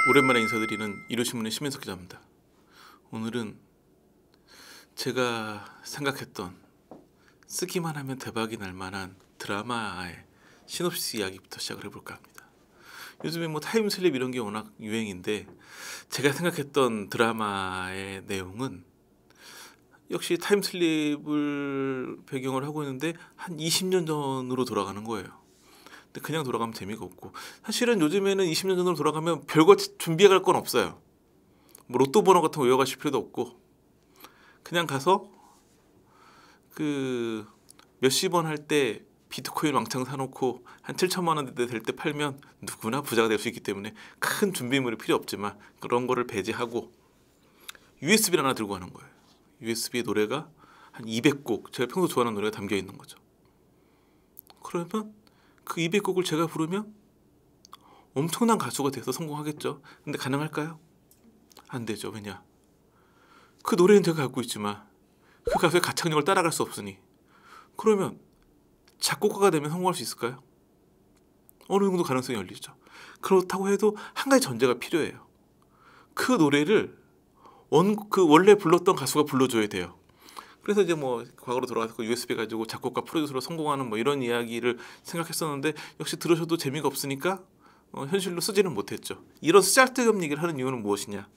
오랜만에 인사드리는 일요신문의 심인석 기자입니다. 오늘은 제가 생각했던 쓰기만 하면 대박이 날 만한 드라마의 시놉시스 이야기부터 시작을 해볼까 합니다. 요즘에 뭐 타임슬립 이런 게 워낙 유행인데 제가 생각했던 드라마의 내용은 역시 타임슬립을 배경으로 하고 있는데 한 20년 전으로 돌아가는 거예요. 근데 그냥 돌아가면 재미가 없고, 사실은 요즘에는 20년 전으로 돌아가면 별거 준비해 갈 건 없어요. 뭐 로또 번호 같은 거 외워가실 필요도 없고, 그냥 가서 그 몇십 원 할 때 비트코인 왕창 사놓고 한 7천만 원대 될 때 팔면 누구나 부자가 될 수 있기 때문에 큰 준비물이 필요 없지만 그런 거를 배제하고 USB를 하나 들고 가는 거예요. USB에 노래가 한 200곡, 제가 평소 좋아하는 노래가 담겨 있는 거죠. 그러면 그 200곡을 제가 부르면 엄청난 가수가 돼서 성공하겠죠. 근데 가능할까요? 안 되죠. 왜냐? 그 노래는 제가 갖고 있지만 그 가수의 가창력을 따라갈 수 없으니. 그러면 작곡가가 되면 성공할 수 있을까요? 어느 정도 가능성이 열리죠. 그렇다고 해도 한 가지 전제가 필요해요. 그 노래를 원래 불렀던 가수가 불러줘야 돼요. 그래서 이제 뭐 과거로 돌아가서 그 USB 가지고 작곡가 프로듀서로 성공하는 뭐 이런 이야기를 생각했었는데, 역시 들으셔도 재미가 없으니까 현실로 쓰지는 못했죠. 이런 쓰잘데없는 얘기를 하는 이유는 무엇이냐?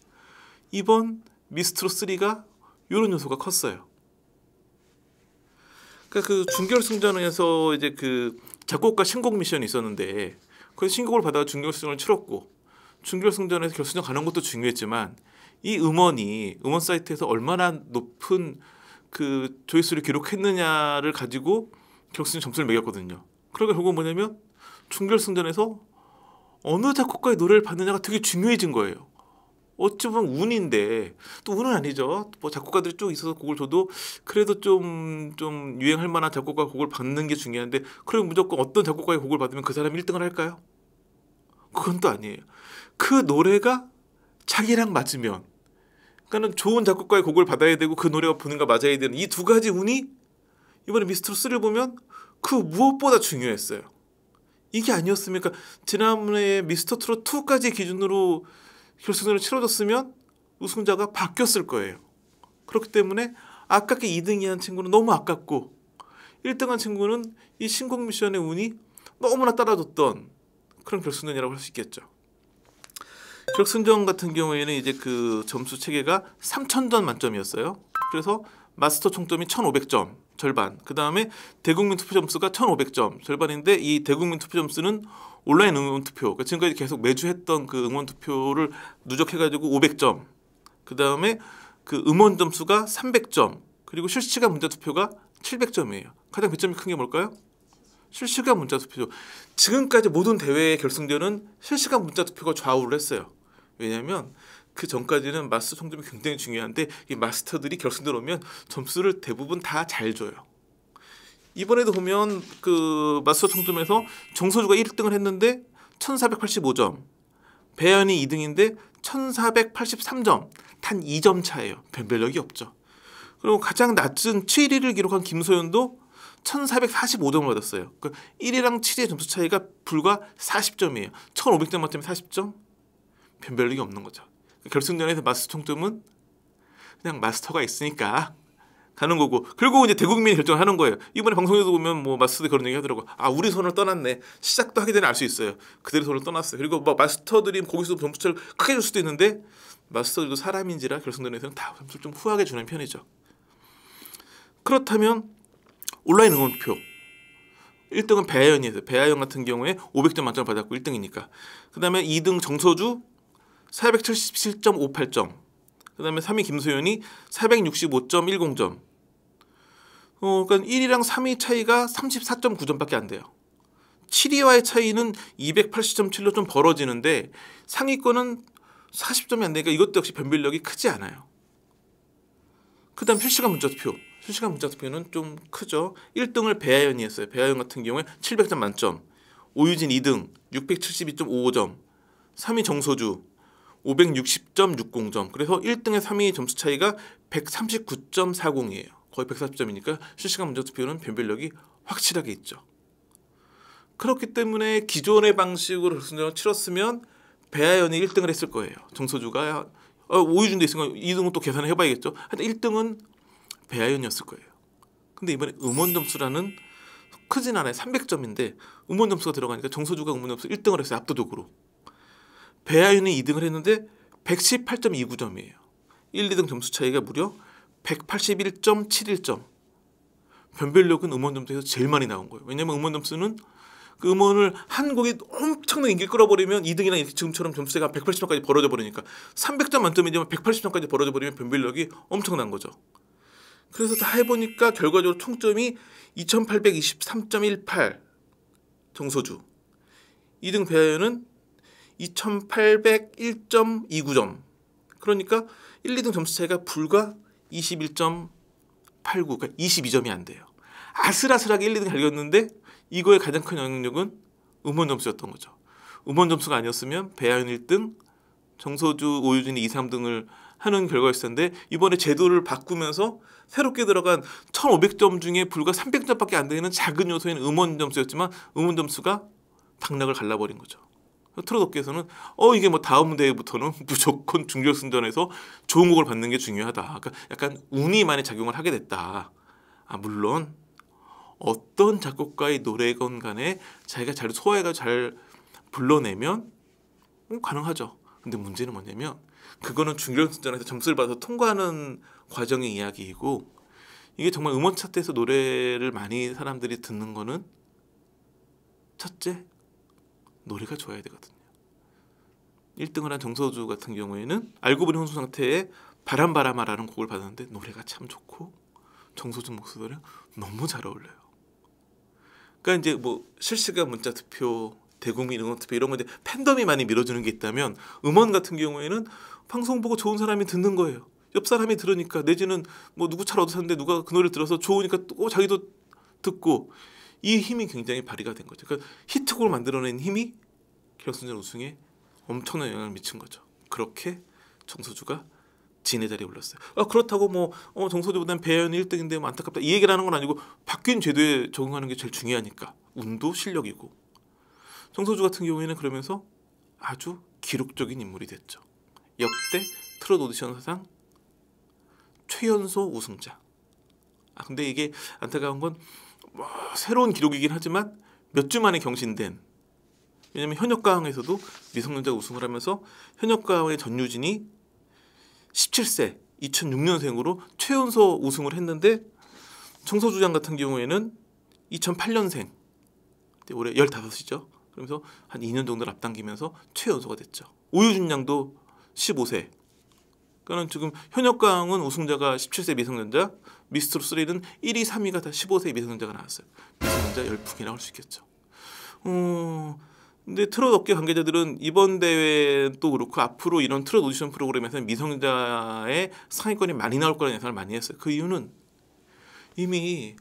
이번 미스트롯 3가 이런 요소가 컸어요. 그러니까 그 준결승전에서 이제 그 작곡가 신곡 미션이 있었는데, 그래서 신곡을 받아 준결승을 치렀고, 준결승전에서 결승전 가는 것도 중요했지만 이 음원 사이트에서 얼마나 높은 그 조회수를 기록했느냐를 가지고 결승전 점수를 매겼거든요. 그러니까 결국은 뭐냐면 준결승전에서 어느 작곡가의 노래를 받느냐가 되게 중요해진 거예요. 어찌 보면 운인데, 또 운은 아니죠. 뭐 작곡가들이 쭉 있어서 곡을 줘도 그래도 좀 유행할 만한 작곡가 곡을 받는 게 중요한데, 그럼 무조건 어떤 작곡가의 곡을 받으면 그 사람이 1등을 할까요? 그건 또 아니에요. 그 노래가 자기랑 맞으면, 그러니까는 좋은 작곡가의 곡을 받아야 되고 그 노래가 본인과 맞아야 되는 이 두 가지 운이 이번에 미스트롯 3를 보면 그 무엇보다 중요했어요. 이게 아니었습니까? 지난번에 미스터트롯 2까지 기준으로 결승전을 치러졌으면 우승자가 바뀌었을 거예요. 그렇기 때문에 아깝게 2등이 한 친구는 너무 아깝고, 1등한 친구는 이 신곡 미션의 운이 너무나 따라줬던 그런 결승전이라고 할 수 있겠죠. 결승전 같은 경우에는 이제 그 점수 체계가 3,000점 만점이었어요. 그래서 마스터 총점이 1,500점 절반, 그 다음에 대국민 투표 점수가 1,500점 절반인데, 이 대국민 투표 점수는 온라인 응원 투표, 그러니까 지금까지 계속 매주 했던 그 응원 투표를 누적해가지고 500점, 그 다음에 그 음원 점수가 300점, 그리고 실시간 문자 투표가 700점이에요. 가장 배점이 큰 게 뭘까요? 실시간 문자 투표죠. 지금까지 모든 대회의 결승전은 실시간 문자 투표가 좌우를 했어요. 왜냐하면 그 전까지는 마스터 총점이 굉장히 중요한데, 이 마스터들이 결승전 오면 점수를 대부분 다 잘 줘요. 이번에도 보면 그 마스터 총점에서 정서주가 1등을 했는데 1,485점, 배현이 2등인데 1,483점, 단 2점 차예요. 변별력이 없죠. 그리고 가장 낮은 7위를 기록한 김소연도 1,445점을 받았어요. 그러니까 1위랑 7위의 점수 차이가 불과 40점이에요. 1,500점 만점에 40점? 변별력이 없는 거죠. 결승전에서 마스터 총점은 그냥 마스터가 있으니까 가는 거고, 결국 이제 대국민이 결정을 하는 거예요. 이번에 방송에서 보면 뭐 마스터들이 그런 얘기 하더라고. 아, 우리 손을 떠났네. 시작도 하기 전에 알 수 있어요. 그들의 손을 떠났어요. 그리고 뭐 마스터들이 거기서 점수차를 크게 줄 수도 있는데, 마스터들도 사람인지라 결승전에서는 다 점수를 좀 후하게 주는 편이죠. 그렇다면 온라인 응원표 1등은 배아연이었어요. 배아연 같은 경우에 500점 만점을 받았고 1등이니까. 그 다음에 2등 정서주 477.58점, 그 다음에 3위 김소연이 465.10점. 그러니까 1위랑 3위 차이가 34.9점밖에 안 돼요. 7위와의 차이는 280.7로 좀 벌어지는데 상위권은 40점이 안 되니까 이것도 역시 변별력이 크지 않아요. 그 다음 실시간 문자 투표. 실시간 문자 투표는 좀 크죠. 1등을 배아연이 했어요. 배아연 같은 경우에 700점 만점, 오유진 2등 672.55점, 3위 정소주 560.60점. 그래서 1등에 3위 점수 차이가 139.40이에요. 거의 140점이니까 실시간 문자 투표는 변별력이 확실하게 있죠. 그렇기 때문에 기존의 방식으로 결승전을 치렀으면 배아연이 1등을 했을 거예요. 정서주가 오유준도 있으니까 2등은 또 계산을 해봐야겠죠. 하여튼 1등은 배아연이었을 거예요. 근데 이번에 음원 점수라는 크진 않아요. 300점인데 음원 점수가 들어가니까 정서주가 음원 점수 1등을 했어요. 압도적으로. 배아연이 2등을 했는데 118.29점이에요. 1, 2등 점수 차이가 무려 181.71점. 변별력은 음원 점수에서 제일 많이 나온 거예요. 왜냐하면 음원 점수는 그 음원을 한 곡이 엄청난 인기를 끌어버리면 2등이나 지금처럼 점수가 180점까지 벌어져 버리니까 300점 만점이지만 180점까지 벌어져 버리면 변별력이 엄청난 거죠. 그래서 다 해보니까 결과적으로 총점이 2823.18 정서주, 2등 배아연은 2801.29점. 그러니까 1, 2등 점수 차이가 불과 21.89, 그러니까 22점이 안 돼요. 아슬아슬하게 1, 2등 갈겼는데 이거의 가장 큰 영향력은 음원 점수였던 거죠. 음원 점수가 아니었으면 배아연 1등, 정서주, 오유진이 2, 3등을 하는 결과였을 텐데 이번에 제도를 바꾸면서 새롭게 들어간 1500점 중에 불과 300점밖에 안 되는 작은 요소인 음원 점수였지만 음원 점수가 당락을 갈라버린 거죠. 트롯 업계에서는 이게 뭐 다음 대회부터는 무조건 준결승전에서 좋은 곡을 받는 게 중요하다. 그러니까 약간 운이 많이 작용을 하게 됐다. 물론 어떤 작곡가의 노래건 간에 자기가 잘 소화해가 잘 불러내면 가능하죠. 근데 문제는 뭐냐면 그거는 준결승전에서 점수를 받아서 통과하는 과정의 이야기이고 이게 정말 음원 차트에서 노래를 많이 사람들이 듣는 거는 첫째, 노래가 좋아야 되거든요. 1등을 한 정서주 같은 경우에는 알고 보니 혼수 상태에 바람바람아라는 곡을 받았는데 노래가 참 좋고 정서주 목소리는 너무 잘 어울려요. 그러니까 이제 뭐 실시간 문자 투표, 대국민 응원 투표 이런 건데 팬덤이 많이 밀어주는 게 있다면 음원 같은 경우에는 방송 보고 좋은 사람이 듣는 거예요. 옆 사람이 들으니까 내지는 뭐 누구 차를 얻어 샀는데 누가 그 노래를 들어서 좋으니까 또 자기도 듣고 이 힘이 굉장히 발휘가 된 거죠. 그러니까 히트곡을 만들어낸 힘이 결승전 우승에 엄청난 영향을 미친 거죠. 그렇게 정서주가 진의 자리에 올랐어요. 그렇다고 뭐 정서주보다는 배아연이 1등인데 뭐 안타깝다 이 얘기를 하는 건 아니고 바뀐 제도에 적응하는 게 제일 중요하니까 운도 실력이고 정서주 같은 경우에는 그러면서 아주 기록적인 인물이 됐죠. 역대 트롯 오디션 사상 최연소 우승자. 근데 이게 안타까운 건 새로운 기록이긴 하지만 몇 주 만에 경신된. 왜냐하면 현역가왕에서도 미성년자가 우승을 하면서 현역가왕의 전유진이 17세 2006년생으로 최연소 우승을 했는데 정서주장 같은 경우에는 2008년생 올해 15이죠. 그러면서 한 2년 정도를 앞당기면서 최연소가 됐죠. 오유준 양도 15세. 그러니까 지금 현역가왕은 우승자가 17세 미성년자, 미스트롯 3는 1위, 3위가 다 15세 미성년자가 나왔어요. 미성년자 열풍이라고 할 수 있겠죠. 근데 트롯 업계 관계자들은 이번 대회도 그렇고 앞으로 이런 트롯 오디션 프로그램에서는 미성년자의 상위권이 많이 나올 거라는 예상을 많이 했어요. 그 이유는 이미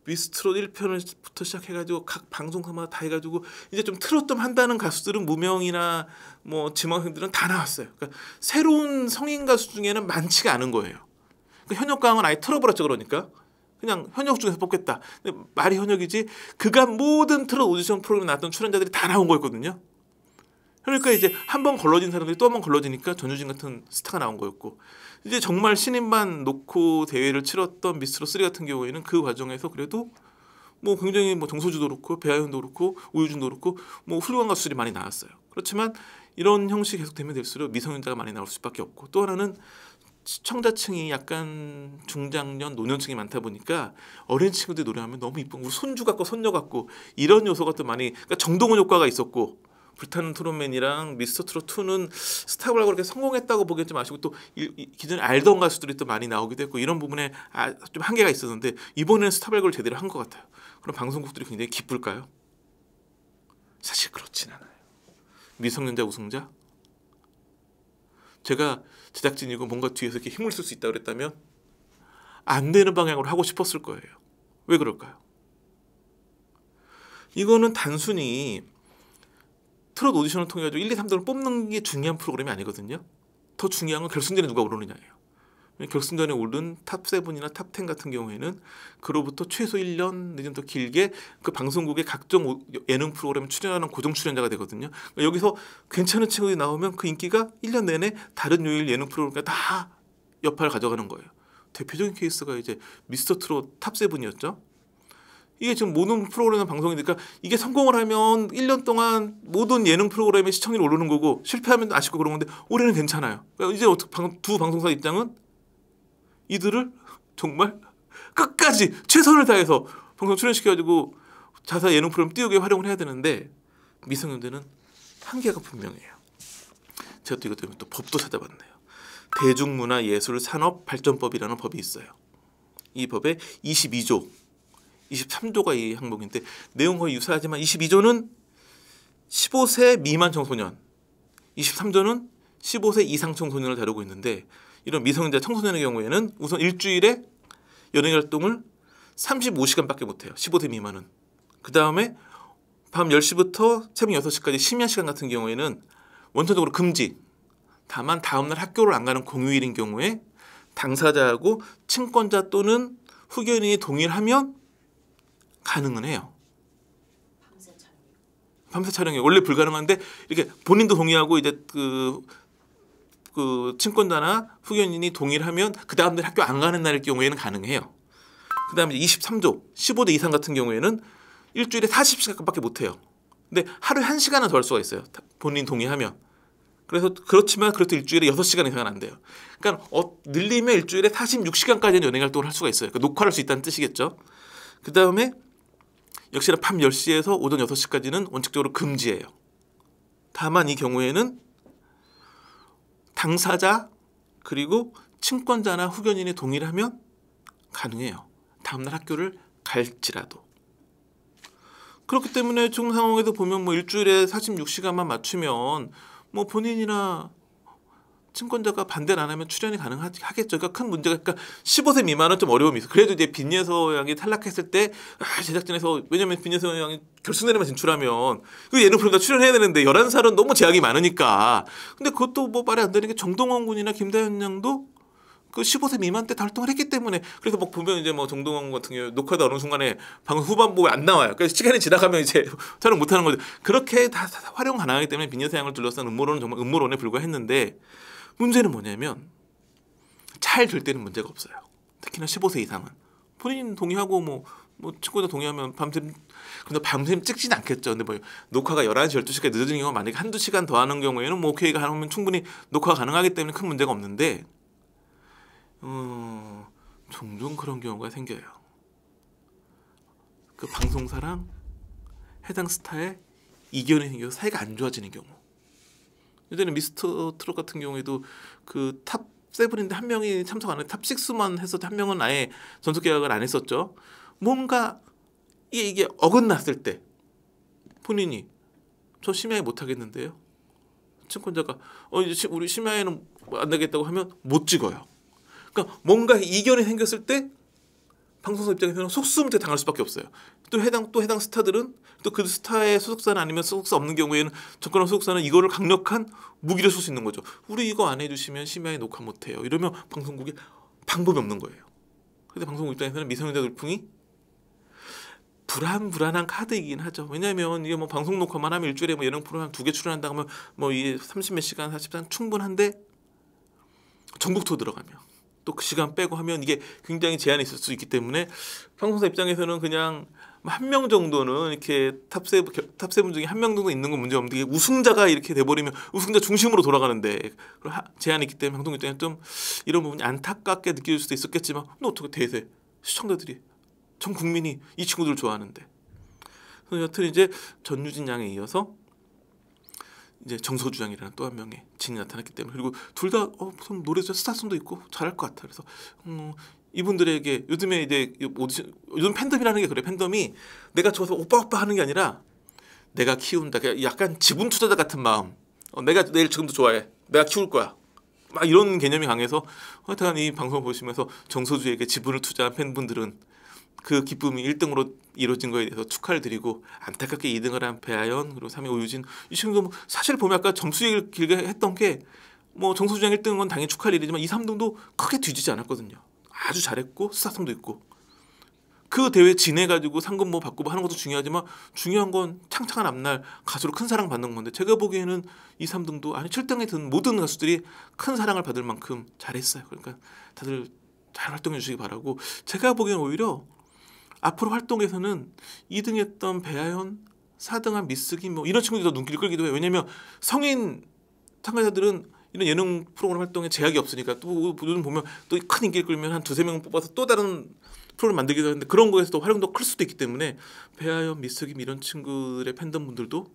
미스트롯 1편부터 시작해가지고 각 방송사마다 다 해가지고 이제 좀 트롯 좀 한다는 가수들은 무명이나 뭐 지망생들은 다 나왔어요. 그러니까 새로운 성인 가수 중에는 많지가 않은 거예요. 그러니까 현역가왕은 아예 틀어버렸죠. 그러니까 그냥 현역 중에서 뽑겠다. 근데 말이 현역이지 그간 모든 트롯 오디션 프로그램에 나왔던 출연자들이 다 나온 거였거든요. 그러니까 이제 한 번 걸러진 사람들이 또 한 번 걸러지니까 전유진 같은 스타가 나온 거였고 이제 정말 신인만 놓고 대회를 치렀던 미스트롯 3 같은 경우에는 그 과정에서 그래도 뭐 굉장히 뭐 정서주도 그렇고 배아연도 그렇고 오유준도 그렇고 뭐 훌륭한 가수들이 많이 나왔어요. 그렇지만 이런 형식이 계속되면 될수록 미성년자가 많이 나올 수밖에 없고 또 하나는 시청자층이 약간 중장년, 노년층이 많다 보니까 어린 친구들 노래하면 너무 이쁜 거 손주 같고 손녀 같고 이런 요소가 또 많이 그러니까 정동원 효과가 있었고 불타는 트롯맨이랑 미스터 트롯 2는 스타블라고 그렇게 성공했다고 보기엔 좀 아쉽고 또 기존에 알던 가수들이 또 많이 나오기도 했고 이런 부분에 좀 한계가 있었는데 이번에는 스타블락을 제대로 한 것 같아요. 그럼 방송국들이 굉장히 기쁠까요? 사실 그렇진 않아요. 미성년자 우승자? 제가 제작진이고 뭔가 뒤에서 이렇게 힘을 쓸 수 있다고 그랬다면 안 되는 방향으로 하고 싶었을 거예요. 왜 그럴까요? 이거는 단순히 트롯 오디션을 통해 가지고 1, 2, 3등을 뽑는 게 중요한 프로그램이 아니거든요. 더 중요한 건 결승전에 누가 오르느냐예요. 결승전에 오른 탑7이나 탑10 같은 경우에는 그로부터 최소 1년 내지는 더 길게 그 방송국의 각종 예능 프로그램에 출연하는 고정 출연자가 되거든요. 그러니까 여기서 괜찮은 친구들이 나오면 그 인기가 1년 내내 다른 요일 예능 프로그램과 다 여파를 가져가는 거예요. 대표적인 케이스가 이제 미스터 트롯 탑7이었죠. 이게 지금 모든 프로그램 방송이니까 이게 성공을 하면 1년 동안 모든 예능 프로그램의 시청률이 오르는 거고 실패하면 아쉽고 그런 건데 올해는 괜찮아요. 그러니까 이제 두 방송사 입장은 이들을 정말 끝까지 최선을 다해서 방송 출연시켜가지고 자사 예능 프로그램 띄우게 활용을 해야 되는데 미성년자는 한계가 분명해요. 제가 또 이것 때문에 또 법도 찾아봤네요. 대중문화예술산업발전법이라는 법이 있어요. 이 법에 22조, 23조가 이 항목인데 내용 거의 유사하지만 22조는 15세 미만 청소년, 23조는 15세 이상 청소년을 다루고 있는데 이런 미성년자 청소년의 경우에는 우선 일주일에 연예인 활동을 35시간밖에 못해요. 15세 미만은. 그 다음에 밤 10시부터 새벽 6시까지 심야 시간 같은 경우에는 원천적으로 금지. 다만 다음날 학교를 안 가는 공휴일인 경우에 당사자하고 친권자 또는 후견인이 동의를 하면 가능은 해요. 밤새 촬영이 원래 불가능한데 이렇게 본인도 동의하고 이제 그 친권자나 후견인이 동의를 하면 그 다음날 학교 안 가는 날일 경우에는 가능해요. 그 다음에 23조 15대 이상 같은 경우에는 일주일에 40시간밖에 못해요. 근데 하루에 1시간은 더 할 수가 있어요. 본인 동의하면. 그래서 그렇지만 그래도 일주일에 6시간 이상은 안 돼요. 그러니까 늘리면 일주일에 46시간까지는 연예인 활동을 할 수가 있어요. 그러니까 녹화할 수 있다는 뜻이겠죠. 그 다음에 역시나 밤 10시에서 오전 6시까지는 원칙적으로 금지예요. 다만 이 경우에는 당사자 그리고 친권자나 후견인이 동의를 하면 가능해요. 다음날 학교를 갈지라도. 그렇기 때문에 지금 상황에서 보면 뭐 일주일에 46시간만 맞추면 뭐 본인이나 친권자가 반대를 안 하면 출연이 가능하겠죠. 그러니까 큰 문제가 그러니까 15세 미만은 좀 어려움이 있어. 그래도 이제 빈예서 양이 탈락했을 때 제작진에서 왜냐면 빈예서 양이 결승전에만 진출하면 그 예능 프로그램 다 출연해야 되는데 11살은 너무 제약이 많으니까. 근데 그것도 뭐 말이 안 되는 게 정동원 군이나 김다현 양도 그 15세 미만 때 다 활동을 했기 때문에 그래서 뭐 보면 이제 뭐 정동원 같은 경우 녹화도 어느 순간에 방송 후반부에 안 나와요. 그래서 시간이 지나가면 이제 촬영 못 하는 거죠. 그렇게 다 활용 가능하기 때문에 빈예서 양을 둘러싼 음모론은 정말 음모론에 불과했는데 문제는 뭐냐면 잘 될 때는 문제가 없어요. 특히나 15세 이상은 본인 동의하고 뭐 친구들 동의하면 밤샘 근데 밤샘 찍지는 않겠죠. 근데 뭐 녹화가 11시 12시까지 늦어지는 경우가 만약에 한두 시간 더 하는 경우에는 뭐 오케이가 하면 충분히 녹화가 가능하기 때문에 큰 문제가 없는데 종종 그런 경우가 생겨요. 그 방송사랑 해당 스타의 이견이 생겨서 사이가 안 좋아지는 경우. 예전에 미스터 트롯 같은 경우에도 그 탑7인데 한 명이 참석 안 해 탑6만 했었죠. 한 명은 아예 전속 계약을 안 했었죠. 뭔가 이게 어긋났을 때 본인이 저 심야에 못 하겠는데요. 친권자가 이제 우리 심야에는 안 되겠다고 하면 못 찍어요. 그러니까 뭔가 이견이 생겼을 때 방송사 입장에서는 속수무책 당할 수밖에 없어요. 또 해당 스타들은 또 그 스타의 소속사는 아니면 소속사 없는 경우에는 정권한 소속사는 이거를 강력한 무기를 쓸 수 있는 거죠. 우리 이거 안 해주시면 심야에 녹화 못해요. 이러면 방송국에 방법이 없는 거예요. 근데 방송국 입장에서는 미성년자 돌풍이 불안한 카드이긴 하죠. 왜냐하면 이게 뭐 방송 녹화만 하면 일주일에 뭐 예능 프로그램 2개 출연한다 하면 뭐 이게 30몇 시간 40시간 충분한데 전국 투어 들어가면 또 그 시간 빼고 하면 이게 굉장히 제한이 있을 수 있기 때문에 방송사 입장에서는 그냥 한 명 정도는 이렇게 탑7 중에 한 명 정도 있는 건 문제 없는데 우승자가 이렇게 돼버리면 우승자 중심으로 돌아가는데 제한이 있기 때문에 방송 입장에서 좀 이런 부분이 안타깝게 느껴질 수도 있었겠지만 근데 어떻게 대세 시청자들이 전 국민이 이 친구들 좋아하는데 그래서 여튼 이제 전유진 양에 이어서 이제 정서주 양이라는 또 한 명의 진이 나타났기 때문에 그리고 둘 다 무슨 노래도 스타성도 있고 잘할 것 같아. 그래서 이분들에게 요즘에 이제 요즘 팬덤이라는 게 그래. 팬덤이 내가 좋아서 오빠 하는 게 아니라 내가 키운다. 약간 지분 투자자 같은 마음. 내가 내일 지금도 좋아해. 내가 키울 거야. 막 이런 개념이 강해서 하여튼 이 방송 보시면서 정서주에게 지분을 투자한 팬분들은 그 기쁨이 1등으로 이루어진 거에 대해서 축하를 드리고 안타깝게 2등을 한 배아연 그리고 3위 오유진 이 친구도 뭐 사실 보면 아까 점수 얘기를 길게 했던 게 뭐 정서주장 1등은 건 당연히 축하할 일이지만 2, 3등도 크게 뒤지지 않았거든요. 아주 잘했고 수사성도 있고 그 대회 지내가지고 상금 뭐 받고 뭐 하는 것도 중요하지만 중요한 건 창창한 앞날 가수로 큰 사랑 받는 건데 제가 보기에는 2, 3등도 아니 7등에 든 모든 가수들이 큰 사랑을 받을 만큼 잘했어요. 그러니까 다들 잘 활동해 주시기 바라고 제가 보기에는 오히려 앞으로 활동에서는 2등 했던 배아연 4등한 미스기 뭐 이런 친구들이 더 눈길을 끌기도 해요. 왜냐면 성인 참가자들은 이런 예능 프로그램 활동에 제약이 없으니까 또 요즘 보면 또 큰 인기를 끌면 한 두세 명 뽑아서 또 다른 프로그램 만들기도 하는데 그런 거에서 또 활용도 클 수도 있기 때문에 배아연, 미스김 이런 친구들의 팬덤분들도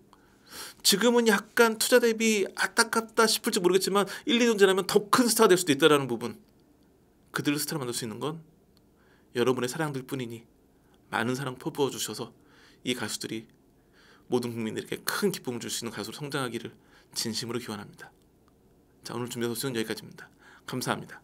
지금은 약간 투자 대비 아깝다 싶을지 모르겠지만 1, 2년 지나면 더 큰 스타가 될 수도 있다라는 부분 그들을 스타로 만들 수 있는 건 여러분의 사랑들 뿐이니 많은 사랑 퍼부어 주셔서 이 가수들이 모든 국민들에게 큰 기쁨을 줄 수 있는 가수로 성장하기를 진심으로 기원합니다. 자, 오늘 준비한 소식은 여기까지입니다. 감사합니다.